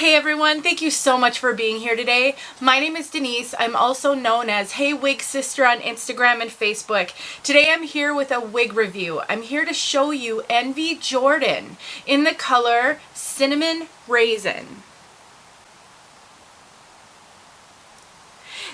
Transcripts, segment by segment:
Hey everyone, thank you so much for being here today. My name is Denise. I'm also known as heywigsister on Instagram and Facebook. Today I'm here with a wig review. I'm here to show you Envy Jordan in the color Cinnamon Raisin.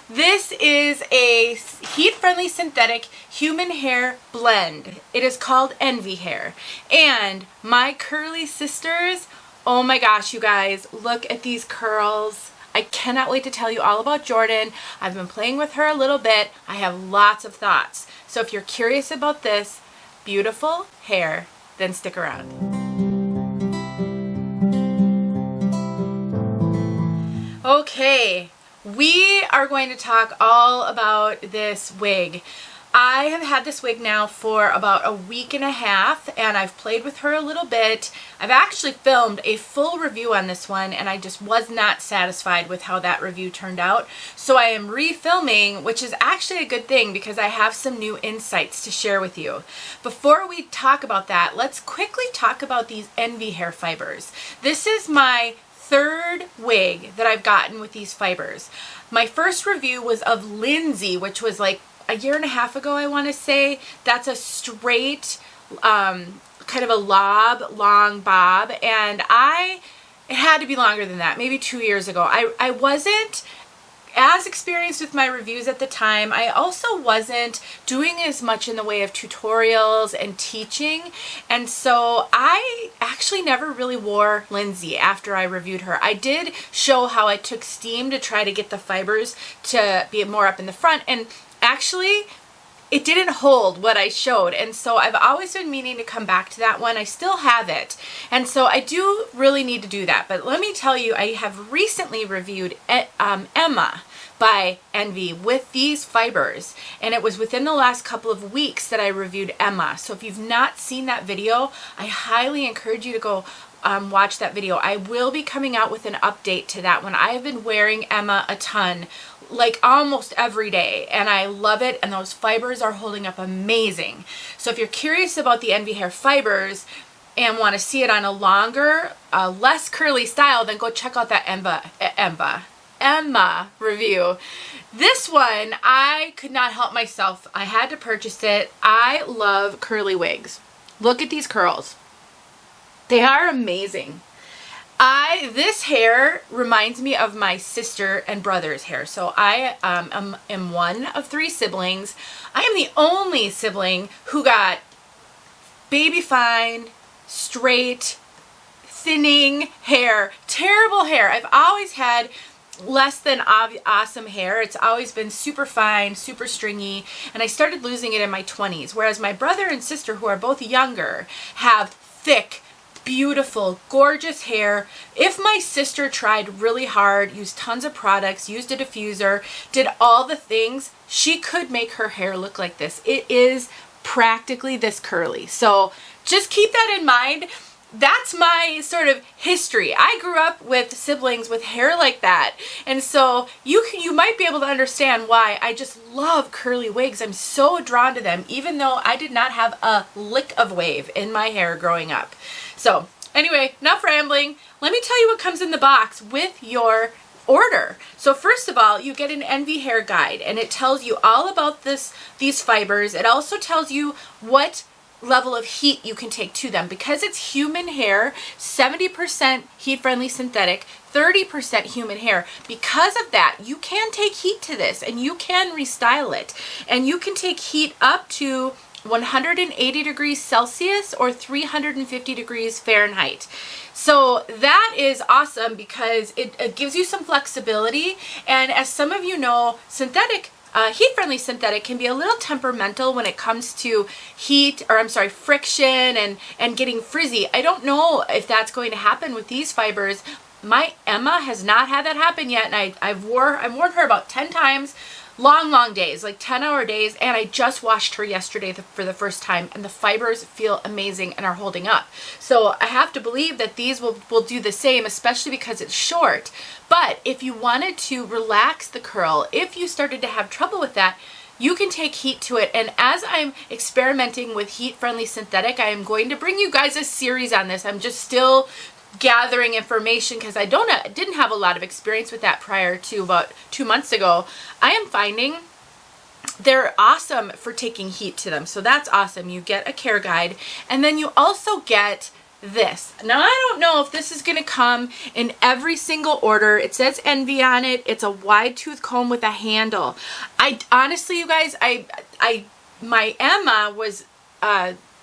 This is a heat-friendly synthetic human hair blend. It is called Envy Hair. And my curly sisters, oh my gosh, you guys, look at these curls. I cannot wait to tell you all about Jordan. I've been playing with her a little bit. I have lots of thoughts. So if you're curious about this beautiful hair, then stick around. Okay, we are going to talk all about this wig. I have had this wig now for about a week and a half, and I've played with her a little bit. I've actually filmed a full review on this one, and I just was not satisfied with how that review turned out. So I am refilming, which is actually a good thing because I have some new insights to share with you. Before we talk about that, let's quickly talk about these Envy hair fibers. This is my third wig that I've gotten with these fibers. My first review was of Lindsay, which was like a year and a half ago, I want to say. That's a straight, kind of a long bob, and it had to be longer than that, maybe 2 years ago. I wasn't as experienced with my reviews at the time. I also wasn't doing as much in the way of tutorials and teaching, and so I actually never really wore Lindsay after I reviewed her. I did show how I took steam to try to get the fibers to be more up in the front, and actually it didn't hold what I showed, and so I've always been meaning to come back to that one. I still have it, and so I do really need to do that. But let me tell you, I have recently reviewed Emma by Envy with these fibers, and it was within the last couple of weeks that I reviewed Emma. So if you've not seen that video, I highly encourage you to go watch that video. I will be coming out with an update to that one. I have been wearing Emma a ton, like almost every day, and I love it, and those fibers are holding up amazing. So if you're curious about the Envy hair fibers and want to see it on a longer, less curly style, then go check out that Emma review. This one, I could not help myself. I had to purchase it. I love curly wigs. Look at these curls. They are amazing. This hair reminds me of my sister and brother's hair. So I am one of 3 siblings. I am the only sibling who got baby fine, straight, thinning hair, terrible hair. I've always had less than awesome hair. It's always been super fine, super stringy, and I started losing it in my 20s, whereas my brother and sister, who are both younger, have thick, beautiful, gorgeous hair. If my sister tried really hard, used tons of products, used a diffuser, did all the things, she could make her hair look like this. It is practically this curly. So just keep that in mind. That's my sort of history. I grew up with siblings with hair like that, and so you might be able to understand why I just love curly wigs. I'm so drawn to them, even though I did not have a lick of wave in my hair growing up. So anyway, enough rambling. Let me tell you what comes in the box with your order. So first of all, you get an Envy hair guide, and it tells you all about these fibers. It also tells you what level of heat you can take to them. Because it's human hair, 70% heat-friendly synthetic, 30% human hair. Because of that, you can take heat to this, and you can restyle it. And you can take heat up to 180 degrees Celsius or 350 degrees Fahrenheit. So that is awesome because it gives you some flexibility. And as some of you know, heat-friendly synthetic can be a little temperamental when it comes to friction and getting frizzy. I don't know if that's going to happen with these fibers. My Emma has not had that happen yet, and I've worn her about 10 times. Long days, like 10-hour days, and I just washed her yesterday for the first time, and the fibers feel amazing and are holding up. So I have to believe that these will do the same, especially because it's short. But if you wanted to relax the curl, if you started to have trouble with that, you can take heat to it. And as I'm experimenting with heat-friendly synthetic, I am going to bring you guys a series on this. I'm just still gathering information because I didn't have a lot of experience with that prior to about 2 months ago. I am finding they're awesome for taking heat to them. So that's awesome. You get a care guide, and then you also get this. Now, I don't know if this is going to come in every single order. It says Envy on it. It's a wide tooth comb with a handle. I honestly, you guys, my Emma was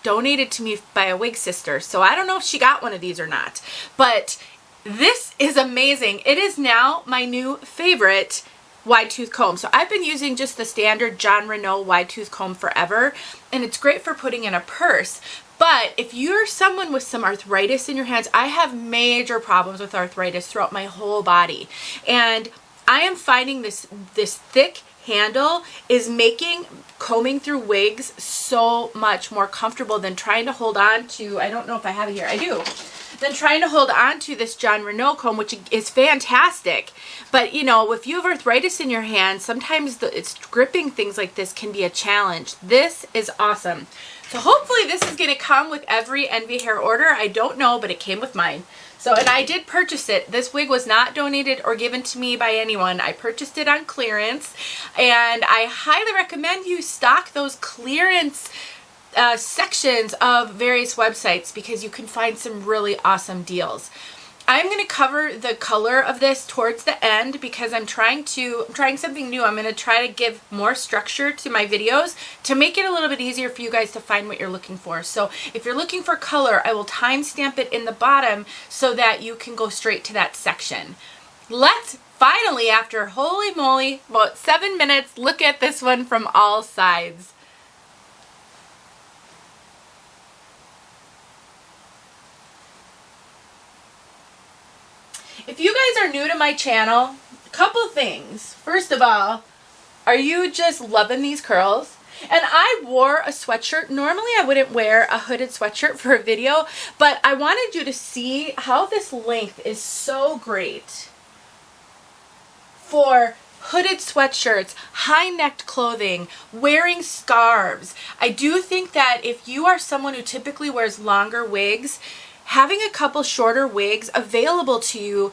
donated to me by a wig sister, so I don't know if she got one of these or not, but this is amazing. It is now my new favorite wide tooth comb. So I've been using just the standard John Renault wide tooth comb forever, and it's great for putting in a purse. But if you're someone with some arthritis in your hands, I have major problems with arthritis throughout my whole body, and I am finding this thick handle is making combing through wigs so much more comfortable than trying to hold on to, I don't know if I have it here, I do, than trying to hold on to this John Renault comb, which is fantastic. But you know, if you have arthritis in your hands, sometimes it's gripping things like this can be a challenge. This is awesome. So hopefully this is going to come with every Envy hair order. I don't know, but it came with mine. So, and I did purchase it. This wig was not donated or given to me by anyone. I purchased it on clearance, and I highly recommend you stock those clearance sections of various websites because you can find some really awesome deals. I'm going to cover the color of this towards the end because I'm trying something new. I'm going to try to give more structure to my videos to make it a little bit easier for you guys to find what you're looking for. So if you're looking for color, I will timestamp it in the bottom so that you can go straight to that section. Let's finally, after holy moly, about 7 minutes, look at this one from all sides. If you guys are new to my channel, a couple things. First of all, are you just loving these curls? And I wore a sweatshirt. Normally I wouldn't wear a hooded sweatshirt for a video, but I wanted you to see how this length is so great for hooded sweatshirts, high-necked clothing, wearing scarves. I do think that if you are someone who typically wears longer wigs, having a couple shorter wigs available to you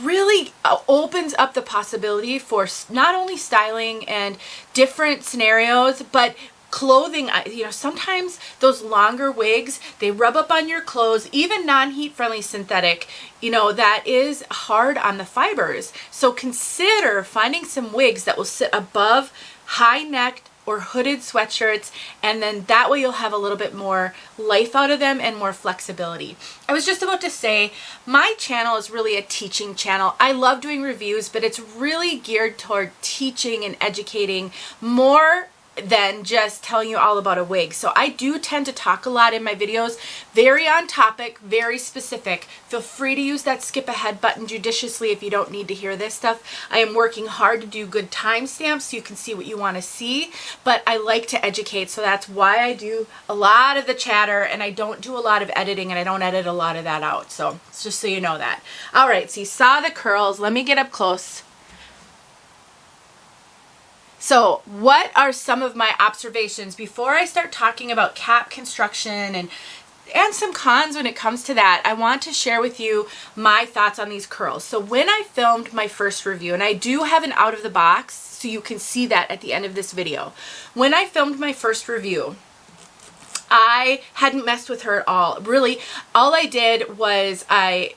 really opens up the possibility for not only styling and different scenarios, but clothing. You know, sometimes those longer wigs, they rub up on your clothes, even non-heat friendly synthetic, you know, that is hard on the fibers. So consider finding some wigs that will sit above high-necked or hooded sweatshirts, and then that way you'll have a little bit more life out of them and more flexibility. I was just about to say, my channel is really a teaching channel. I love doing reviews, but it's really geared toward teaching and educating more than just telling you all about a wig. So I do tend to talk a lot in my videos, very on topic, very specific. Feel free to use that skip ahead button judiciously if you don't need to hear this stuff. I am working hard to do good timestamps so you can see what you want to see, but I like to educate, so that's why I do a lot of the chatter and I don't do a lot of editing, and I don't edit a lot of that out. So it's just so you know that. All right, so you saw the curls. Let me get up close. So what are some of my observations before I start talking about cap construction and some cons when it comes to that? I want to share with you my thoughts on these curls. So when I filmed my first review, and I do have an out of the box so you can see that at the end of this video. When I filmed my first review, I hadn't messed with her at all. Really, all I did was I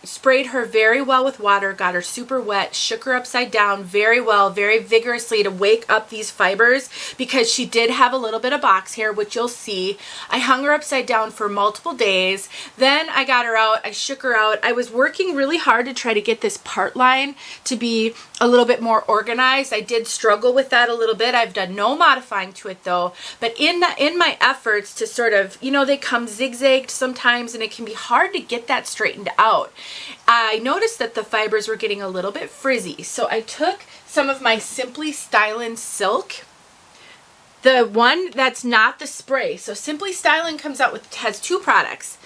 sprayed her very well with water, got her super wet, shook her upside down very well, very vigorously to wake up these fibers because she did have a little bit of box hair, which you'll see. I hung her upside down for multiple days. Then I got her out. I shook her out. I was working really hard to try to get this part line to be a little bit more organized. I did struggle with that a little bit. I've done no modifying to it though. But in my efforts to sort of, you know, they come zigzagged sometimes and it can be hard to get that straightened out, I noticed that the fibers were getting a little bit frizzy. So I took some of my Simply Stylin' Silk, the one that's not the spray. So Simply Stylin' comes out with, has two products.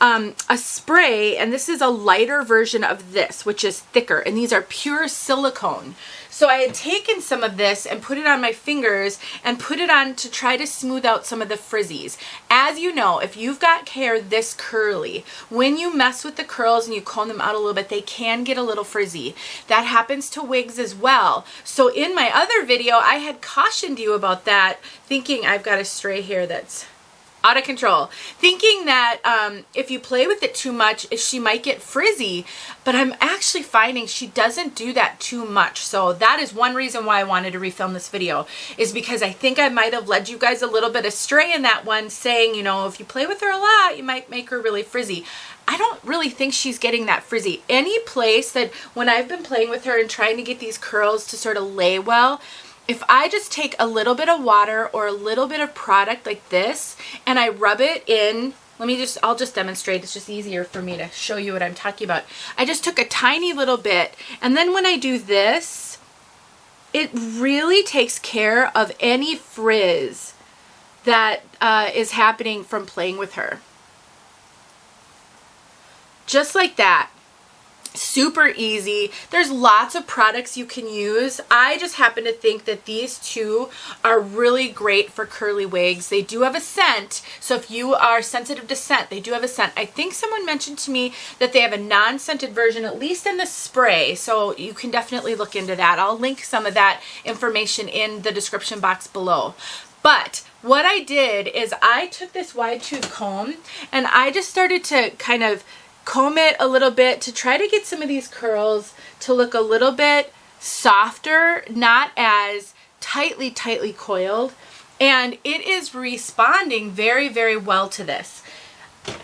a spray, and this is a lighter version of this, which is thicker, and these are pure silicone. So I had taken some of this and put it on my fingers and put it on to try to smooth out some of the frizzies. As you know, if you've got hair this curly, when you mess with the curls and you comb them out a little bit, they can get a little frizzy. That happens to wigs as well. So in my other video, I had cautioned you about that, thinking I've got a stray hair that's out of control, thinking that if you play with it too much, she might get frizzy, but I'm actually finding she doesn't do that too much. So that is one reason why I wanted to refilm this video, is because I think I might have led you guys a little bit astray in that one, saying, you know, if you play with her a lot, you might make her really frizzy. I don't really think she's getting that frizzy. Any place that when I've been playing with her and trying to get these curls to sort of lay well, if I just take a little bit of water or a little bit of product like this and I rub it in, I'll just demonstrate. It's just easier for me to show you what I'm talking about. I just took a tiny little bit, and then when I do this, it really takes care of any frizz that is happening from playing with her. Just like that. Super easy. There's lots of products you can use. I just happen to think that these two are really great for curly wigs. They do have a scent, so if you are sensitive to scent, they do have a scent. I think someone mentioned to me that they have a non-scented version, at least in the spray, so you can definitely look into that. I'll link some of that information in the description box below. But what I did is I took this wide tooth comb and I just started to kind of comb it a little bit to try to get some of these curls to look a little bit softer, not as tightly coiled, and it is responding very, very well to this.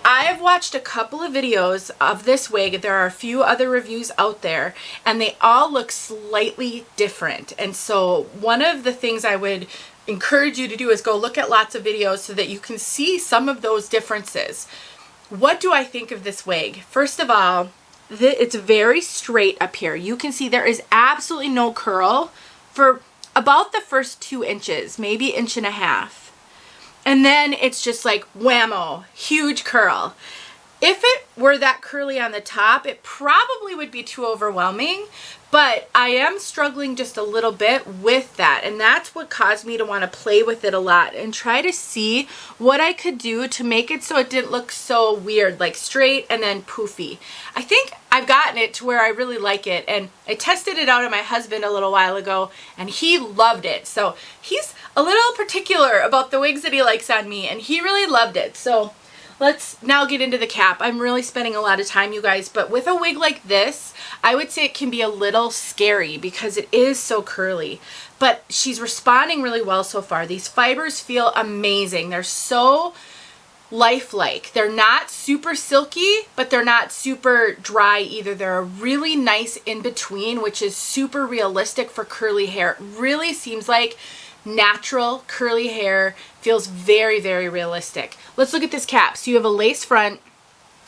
I've watched a couple of videos of this wig. There are a few other reviews out there, and they all look slightly different. And so one of the things I would encourage you to do is go look at lots of videos so that you can see some of those differences. What do I think of this wig? First of all, it's very straight up here. You can see there is absolutely no curl for about the first 2 inches, maybe 1.5 inches. And then it's just like whammo, huge curl. If it were that curly on the top, it probably would be too overwhelming, but I am struggling just a little bit with that, and that's what caused me to want to play with it a lot and try to see what I could do to make it so it didn't look so weird, like straight and then poofy. I think I've gotten it to where I really like it, and I tested it out on my husband a little while ago, and he loved it. So he's a little particular about the wigs that he likes on me, and he really loved it. So let's now get into the cap. I'm really spending a lot of time, you guys, but with a wig like this, I would say it can be a little scary because it is so curly, but she's responding really well so far. These fibers feel amazing. They're so lifelike. They're not super silky, but they're not super dry either. They're a really nice in between, which is super realistic for curly hair. It really seems like natural curly hair, feels very, very realistic. Let's look at this cap. So you have a lace front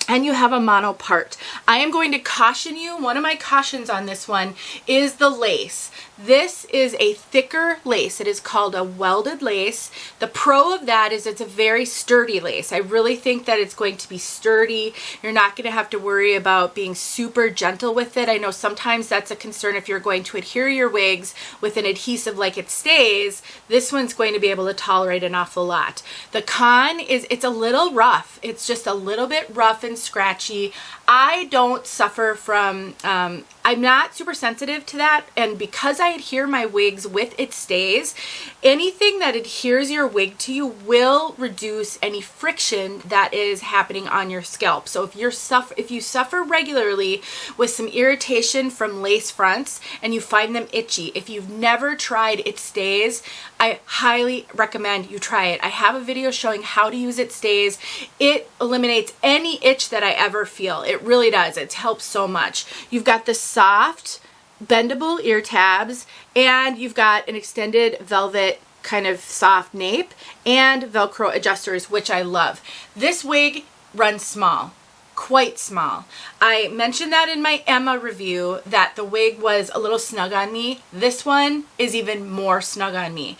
and you have a mono part. I am going to caution you, one of my cautions on this one is the lace. This is a thicker lace. It is called a welded lace. The pro of that is it's a very sturdy lace. I really think that it's going to be sturdy. You're not going to have to worry about being super gentle with it. I know sometimes that's a concern if you're going to adhere your wigs with an adhesive like it stays. This one's going to be able to tolerate an awful lot. The con is it's a little rough. It's just a little bit rough and scratchy. I don't suffer from, I'm not super sensitive to that, and because I adhere my wigs with it stays, anything that adheres your wig to you will reduce any friction that is happening on your scalp. So if you suffer regularly with some irritation from lace fronts and you find them itchy, if you've never tried It Stays, I highly recommend you try it. I have a video showing how to use It Stays. It eliminates any itch that I ever feel. It really does. It helps so much. You've got the soft, bendable ear tabs, and you've got an extended velvet kind of soft nape and Velcro adjusters, which I love. This wig runs small, quite small. I mentioned that in my Emma review that the wig was a little snug on me. This one is even more snug on me.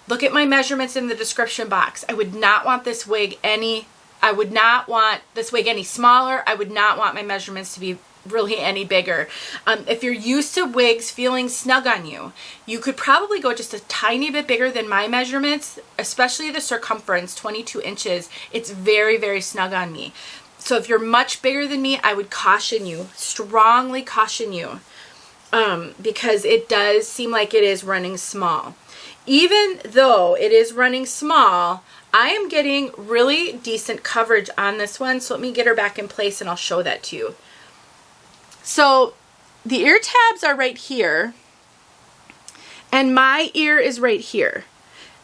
Look at my measurements in the description box. I would not want this wig any I would not want this wig any smaller. I would not want my measurements to be really any bigger. If you're used to wigs feeling snug on you, you could probably go just a tiny bit bigger than my measurements, especially the circumference, 22 inches. It's very, very snug on me. So if you're much bigger than me, I would caution you, strongly caution you, because it does seem like it is running small. Even though it is running small, I am getting really decent coverage on this one. So let me get her back in place and I'll show that to you. So the ear tabs are right here and my ear is right here.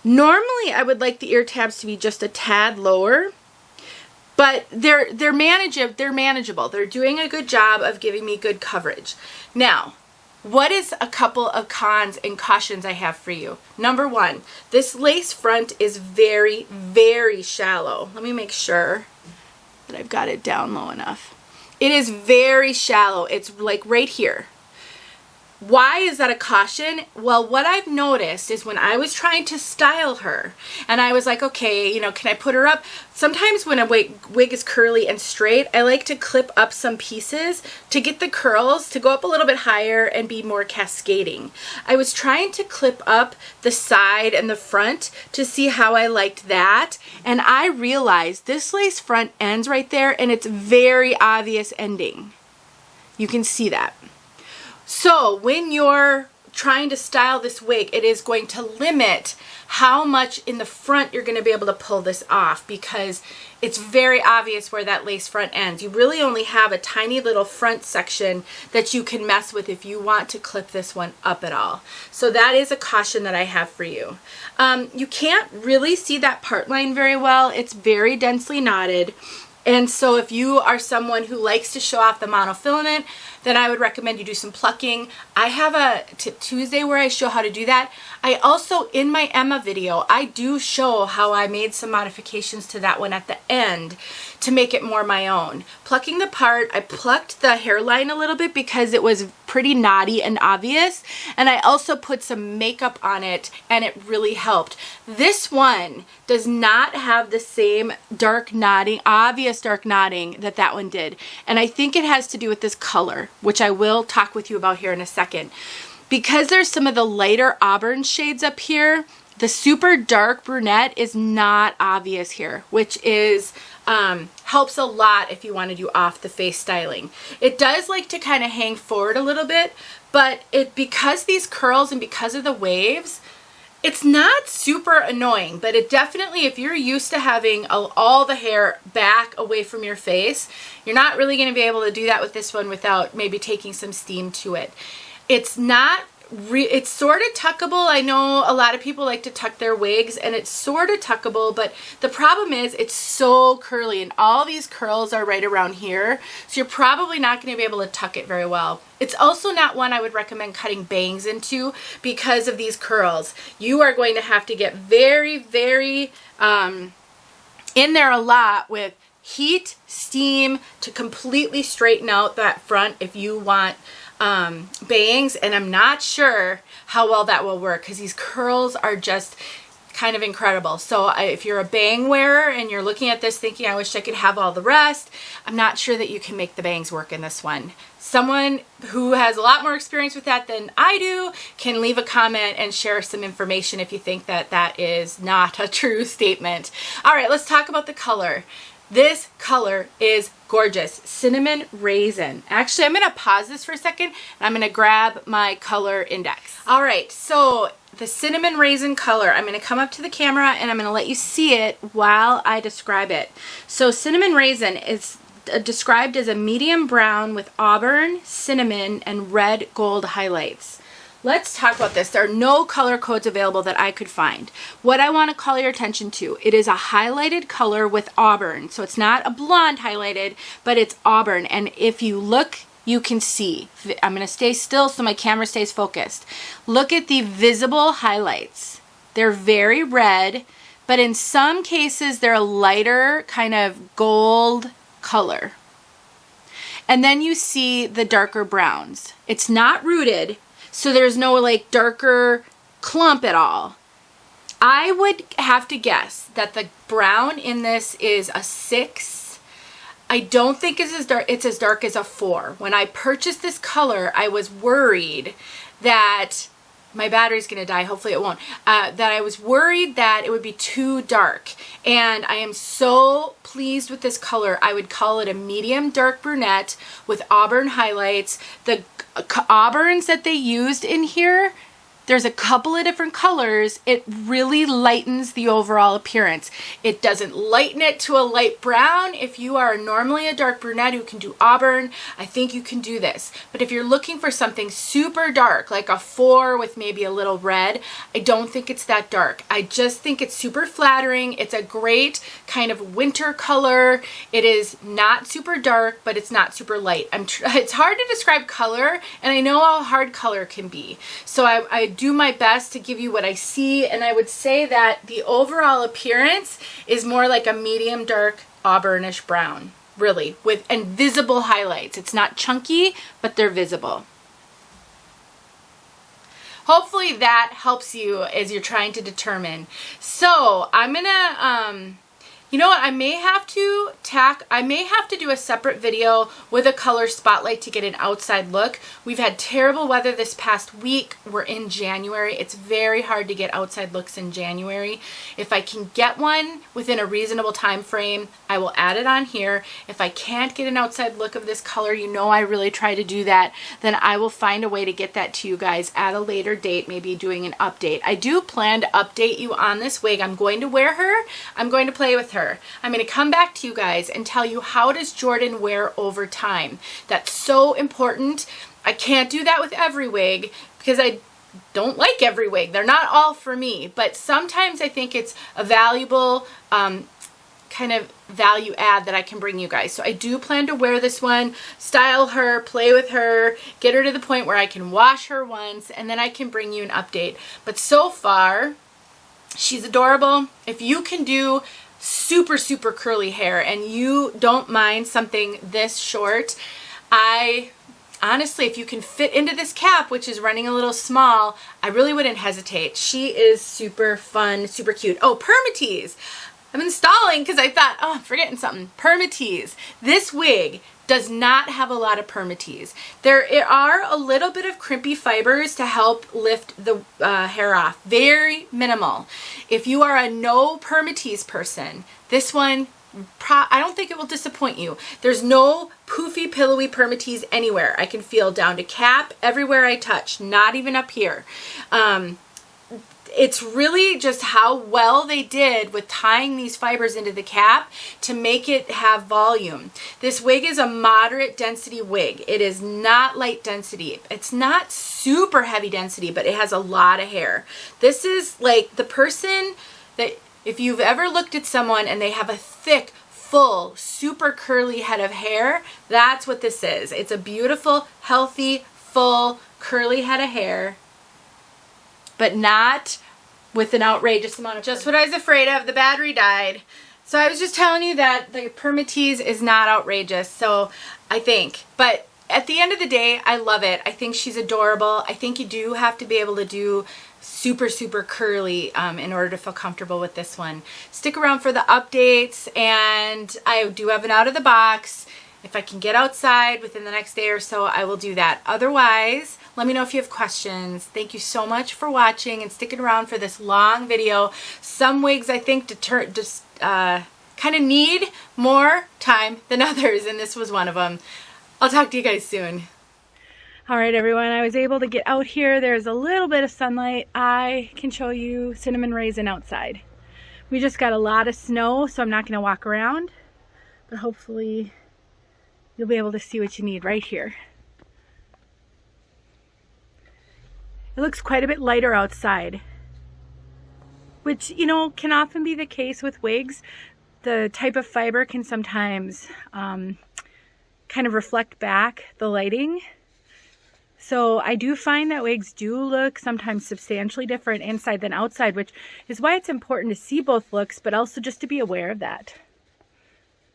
Normally I would like the ear tabs to be just a tad lower, but they're manageable. They're doing a good job of giving me good coverage. Now, what is a couple of cons and cautions I have for you? Number one, this lace front is very, very shallow. Let me make sure that I've got it down low enough. It is very shallow. It's like right here. Why is that a caution? Well, what I've noticed is when I was trying to style her and I was like, okay, you know, can I put her up? Sometimes when a wig is curly and straight, I like to clip up some pieces to get the curls to go up a little bit higher and be more cascading. I was trying to clip up the side and the front to see how I liked that. And I realized this lace front ends right there and it's very obvious ending. You can see that. So when you're trying to style this wig, it is going to limit how much in the front you're going to be able to pull this off because it's very obvious where that lace front ends. You really only have a tiny little front section that you can mess with if you want to clip this one up at all. So that is a caution that I have for you. You can't really see that part line very well. It's very densely knotted. And so if you are someone who likes to show off the monofilament, then I would recommend you do some plucking. I have a Tip Tuesday where I show how to do that. I also, in my Emma video, I do show how I made some modifications to that one at the end to make it more my own. Plucking the part, I plucked the hairline a little bit because it was pretty knotty and obvious. And I also put some makeup on it and it really helped. This one does not have the same dark knotting, obvious dark knotting that that one did. And I think it has to do with this color, which I will talk with you about here in a second. Because there's some of the lighter auburn shades up here, the super dark brunette is not obvious here, which is helps a lot if you want to do off the face styling. It does like to kind of hang forward a little bit, but because these curls and because of the waves, it's not super annoying, but it definitely, if you're used to having all the hair back away from your face, you're not really going to be able to do that with this one without maybe taking some steam to it. It's not, it's sort of tuckable. I know a lot of people like to tuck their wigs and it's sort of tuckable, but the problem is it's so curly and all these curls are right around here. So you're probably not going to be able to tuck it very well. It's also not one I would recommend cutting bangs into because of these curls. You are going to have to get very, very in there a lot with heat, steam to completely straighten out that front if you want bangs, and I'm not sure how well that will work because these curls are just kind of incredible. So if you're a bang wearer and you're looking at this thinking I wish I could have all the rest, I'm not sure that you can make the bangs work in this one. Someone who has a lot more experience with that than I do can leave a comment and share some information if you think that that is not a true statement. All right, let's talk about the color. This color is gorgeous. Cinnamon Raisin. Actually, I'm going to pause this for a second and I'm going to grab my color index. All right, so the Cinnamon Raisin color, I'm going to come up to the camera and I'm going to let you see it while I describe it. So Cinnamon Raisin is described as a medium brown with auburn, cinnamon, and red gold highlights. Let's talk about this. There are no color codes available that I could find. What I want to call your attention to, it is a highlighted color with auburn. So it's not a blonde highlighted, but it's auburn. And if you look, you can see. I'm going to stay still so my camera stays focused. Look at the visible highlights. They're very red, but in some cases they're a lighter kind of gold color. And then you see the darker browns. It's not rooted, so there's no like darker clump at all. I would have to guess that the brown in this is a 6. I don't think it's as dark as a 4. When I purchased this color, I was worried that my battery's gonna die, hopefully it won't, that I was worried that it would be too dark. And I am so pleased with this color. I would call it a medium dark brunette with auburn highlights. The auburns that they used in here, there's a couple of different colors. It really lightens the overall appearance. It doesn't lighten it to a light brown. If you are normally a dark brunette who can do auburn, I think you can do this. But if you're looking for something super dark, like a 4 with maybe a little red, I don't think it's that dark. I just think it's super flattering. It's a great kind of winter color. It is not super dark, but it's not super light. It's hard to describe color, and I know how hard color can be. So I do my best to give you what I see, and I would say that the overall appearance is more like a medium dark auburnish brown, really, and visible highlights. It's not chunky, but they're visible. Hopefully that helps you as you're trying to determine. So I'm gonna you know what, I may have to do a separate video with a color spotlight to get an outside look. We've had terrible weather this past week. We're in January. It's very hard to get outside looks in January. If I can get one within a reasonable time frame, I will add it on here. If I can't get an outside look of this color, you know I really try to do that, then I will find a way to get that to you guys at a later date, maybe doing an update. I do plan to update you on this wig. I'm going to wear her. I'm going to play with her. I'm going to come back to you guys and tell you, how does Jordan wear over time? That's so important. I can't do that with every wig because I don't like every wig. They're not all for me, but sometimes I think it's a valuable kind of value add that I can bring you guys. So I do plan to wear this one, style her, play with her, get her to the point where I can wash her once, and then I can bring you an update. But so far, she's adorable. If you can do super curly hair and you don't mind something this short, I honestly, if you can fit into this cap, which is running a little small, I really wouldn't hesitate. She is super fun, super cute. Oh, permatease. I'm installing because I thought, oh, I'm forgetting something. Permatease. This wig does not have a lot of permatease. There are a little bit of crimpy fibers to help lift the hair off. Very minimal. If you are a no permatease person, this one, I don't think it will disappoint you. There's no poofy, pillowy permatease anywhere. I can feel down to cap everywhere I touch, not even up here. It's really just how well they did with tying these fibers into the cap to make it have volume. This wig is a moderate density wig. It is not light density. It's not super heavy density, but it has a lot of hair. This is like the person that, if you've ever looked at someone and they have a thick, full, super curly head of hair, that's what this is. It's a beautiful, healthy, full, curly head of hair, but not with an outrageous amount of just what I was afraid of. The battery died. So I was just telling you that the permatease is not outrageous, so I think. But at the end of the day, I love it. I think she's adorable. I think you do have to be able to do super curly in order to feel comfortable with this one. Stick around for the updates, and I do have an out of the box. If I can get outside within the next day or so, I will do that. Otherwise, let me know if you have questions. Thank you so much for watching and sticking around for this long video. Some wigs, I think, just kind of need more time than others, and this was one of them. I'll talk to you guys soon. All right, everyone, I was able to get out here. There's a little bit of sunlight. I can show you Cinnamon Raisin outside. We just got a lot of snow, so I'm not going to walk around, but hopefully you'll be able to see what you need right here. It looks quite a bit lighter outside, which, you know, can often be the case with wigs. The type of fiber can sometimes kind of reflect back the lighting. So I do find that wigs do look sometimes substantially different inside than outside, which is why it's important to see both looks, but also just to be aware of that.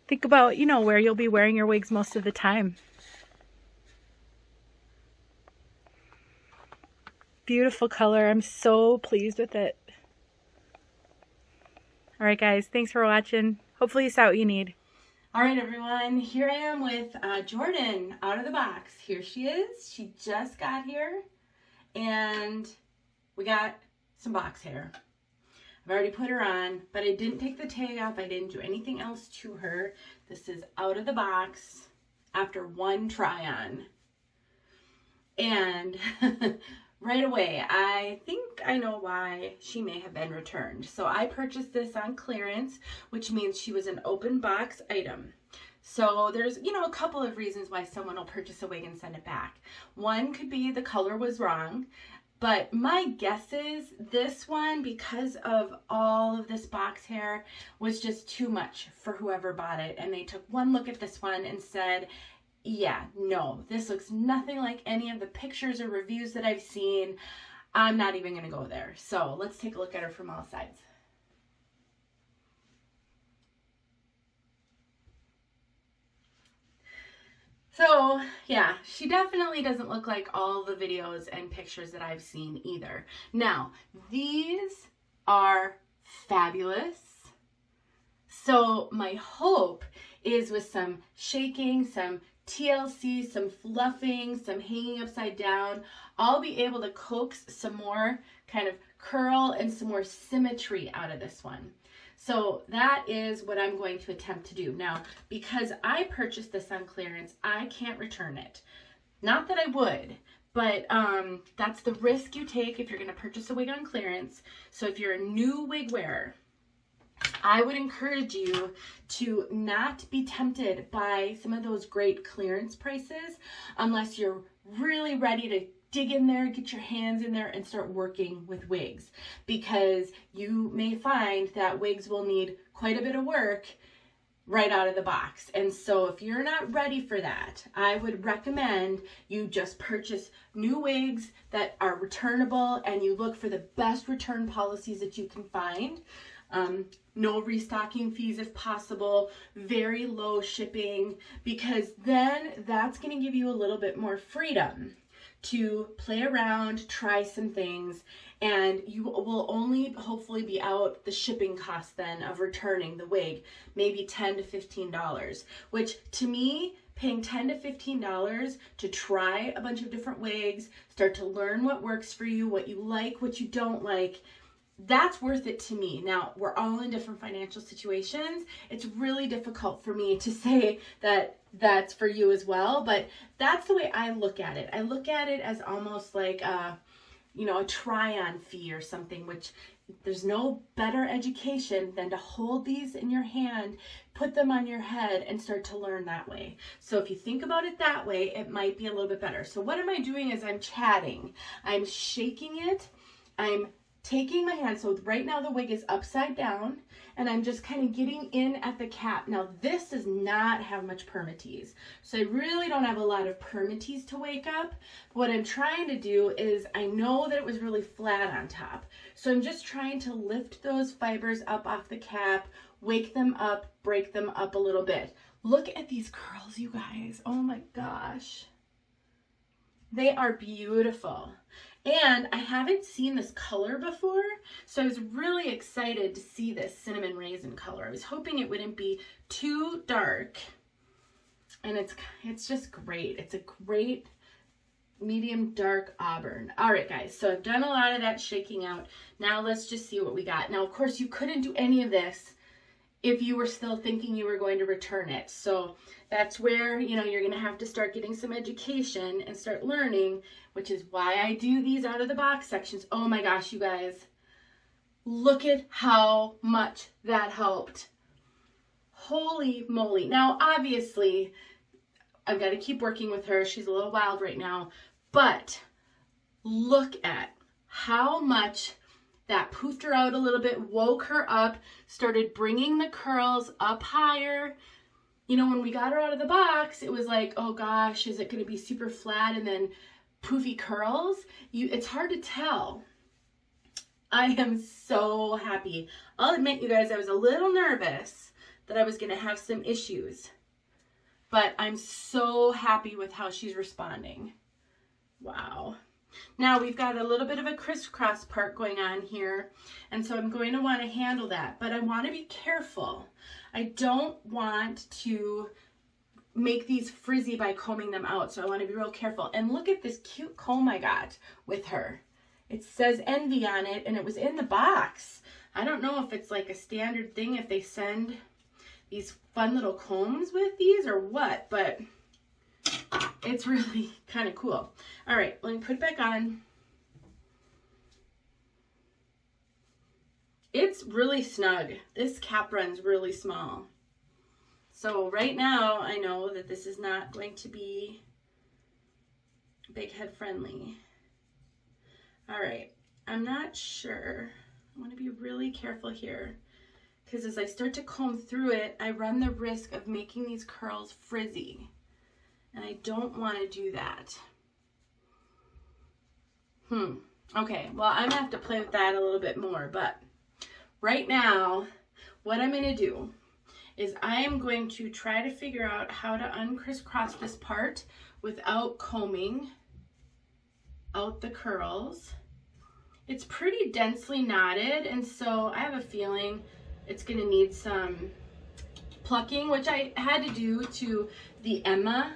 Think about, you know, where you'll be wearing your wigs most of the time. Beautiful color. I'm so pleased with it. All right, guys, thanks for watching. Hopefully you saw what you need. All right, everyone, here I am with Jordan out of the box. Here she is. She just got here, and we got some box hair. I've already put her on, but I didn't take the tag off. I didn't do anything else to her. This is out of the box after one try on. And right away, I think I know why she may have been returned. So I purchased this on clearance, which means she was an open box item. So there's, a couple of reasons why someone will purchase a wig and send it back. One could be the color was wrong, but my guess is this one, because of all of this box hair, was just too much for whoever bought it. And they took one look at this one and said, yeah, no, this looks nothing like any of the pictures or reviews that I've seen. I'm not even going to go there. So let's take a look at her from all sides. So yeah, she definitely doesn't look like all the videos and pictures that I've seen either. Now, these are fabulous. So my hope is with some shaking, some TLC, some fluffing, some hanging upside down, I'll be able to coax some more kind of curl and some more symmetry out of this one. So that is what I'm going to attempt to do. Now, because I purchased this on clearance, I can't return it. Not that I would, but that's the risk you take if you're going to purchase a wig on clearance. So if you're a new wig wearer, I would encourage you to not be tempted by some of those great clearance prices unless you're really ready to dig in there, get your hands in there, and start working with wigs, because you may find that wigs will need quite a bit of work right out of the box. And so if you're not ready for that, I would recommend you just purchase new wigs that are returnable, and you look for the best return policies that you can find. No restocking fees if possible, very low shipping, because then that's going to give you a little bit more freedom to play around, try some things, and you will only hopefully be out the shipping cost then of returning the wig, maybe $10 to $15, which to me, paying $10 to $15 to try a bunch of different wigs, start to learn what works for you, what you like, what you don't like, that's worth it to me. Now, we're all in different financial situations. It's really difficult for me to say that that's for you as well, but that's the way I look at it. I look at it as almost like a try-on fee or something, which there's no better education than to hold these in your hand, put them on your head, and start to learn that way. So if you think about it that way, it might be a little bit better. So what am I doing is I'm chatting. I'm shaking it. I'm taking my hand, so right now the wig is upside down, and I'm just kind of getting in at the cap. Now this does not have much permatease, so I really don't have a lot of permatease to wake up. What I'm trying to do is, I know that it was really flat on top, so I'm just trying to lift those fibers up off the cap, wake them up, break them up a little bit. Look at these curls, you guys. Oh my gosh. They are beautiful. And I haven't seen this color before, so I was really excited to see this cinnamon raisin color. I was hoping it wouldn't be too dark, and it's just great. It's a great medium dark auburn. All right, guys, so I've done a lot of that shaking out. Now let's just see what we got. Now, of course, you couldn't do any of this if you were still thinking you were going to return it. So that's where, you're going to have to start getting some education and start learning, which is why I do these out of the box sections. Oh my gosh, you guys, look at how much that helped. Holy moly. Now, obviously, I've got to keep working with her. She's a little wild right now, but look at how much that poofed her out a little bit, woke her up, started bringing the curls up higher. When we got her out of the box, it was like, oh gosh, is it going to be super flat and then poofy curls? It's hard to tell. I am so happy. I'll admit, you guys, I was a little nervous that I was going to have some issues, but I'm so happy with how she's responding. Wow. Now we've got a little bit of a crisscross part going on here, and so I'm going to want to handle that, but I want to be careful. I don't want to make these frizzy by combing them out, so I want to be real careful. And look at this cute comb I got with her. It says Envy on it, and it was in the box. I don't know if it's like a standard thing if they send these fun little combs with these or what, but it's really kind of cool. All right, let me put it back on. It's really snug. This cap run's really small. So right now, I know that this is not going to be big head friendly. All right, I'm not sure. I want to be really careful here because as I start to comb through it, I run the risk of making these curls frizzy. And I don't want to do that. Okay, well, I'm gonna have to play with that a little bit more, but right now, what I'm gonna do is I am going to try to figure out how to uncrisscross this part without combing out the curls. It's pretty densely knotted, and so I have a feeling it's gonna need some plucking, which I had to do to the Emma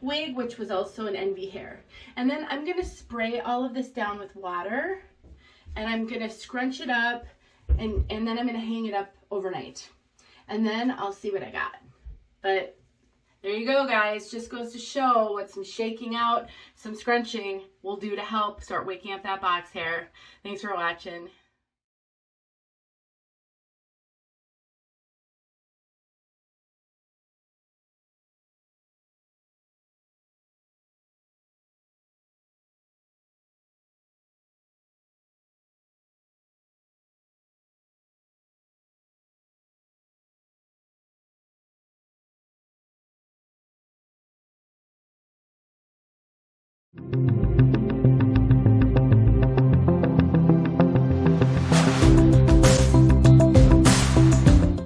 wig, which was also an Envy hair. And then I'm gonna spray all of this down with water, and I'm gonna scrunch it up, and then I'm gonna hang it up overnight. And then I'll see what I got. But there you go, guys. Just goes to show what some shaking out, some scrunching will do to help start waking up that box hair. Thanks for watching. Thank you.